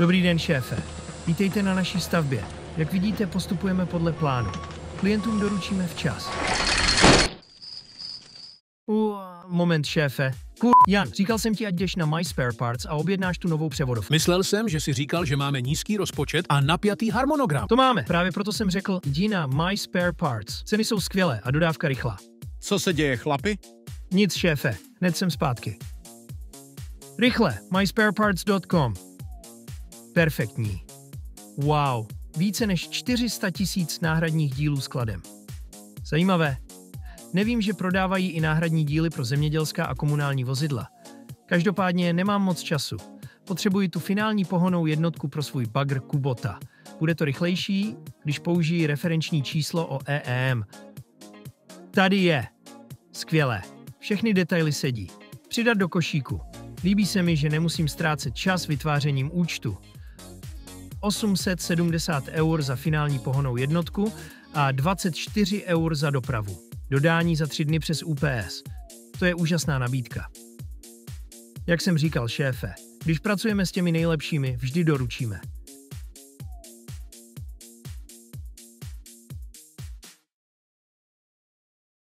Dobrý den, šéfe. Vítejte na naší stavbě. Jak vidíte, postupujeme podle plánu. Klientům doručíme včas. Moment, šéfe. Jan, říkal jsem ti, ať jdeš na My Spare Parts a objednáš tu novou převodovku. Myslel jsem, že si říkal, že máme nízký rozpočet a napjatý harmonogram. To máme. Právě proto jsem řekl, jdi na My Spare Parts. Ceny jsou skvělé a dodávka rychlá. Co se děje, chlapi? Nic, šéfe. Hned jsem zpátky. Rychle, myspareparts.com. Perfektní. Wow, více než 400 000 náhradních dílů skladem. Zajímavé. Nevím, že prodávají i náhradní díly pro zemědělská a komunální vozidla. Každopádně nemám moc času. Potřebuji tu finální pohonnou jednotku pro svůj bagr Kubota. Bude to rychlejší, když použiji referenční číslo o EEM. Tady je. Skvělé. Všechny detaily sedí. Přidat do košíku. Líbí se mi, že nemusím ztrácet čas vytvářením účtu. 870 € za finální pohonnou jednotku a 24 € za dopravu. Dodání za 3 dny přes UPS. To je úžasná nabídka. Jak jsem říkal, šéfe, když pracujeme s těmi nejlepšími, vždy doručíme.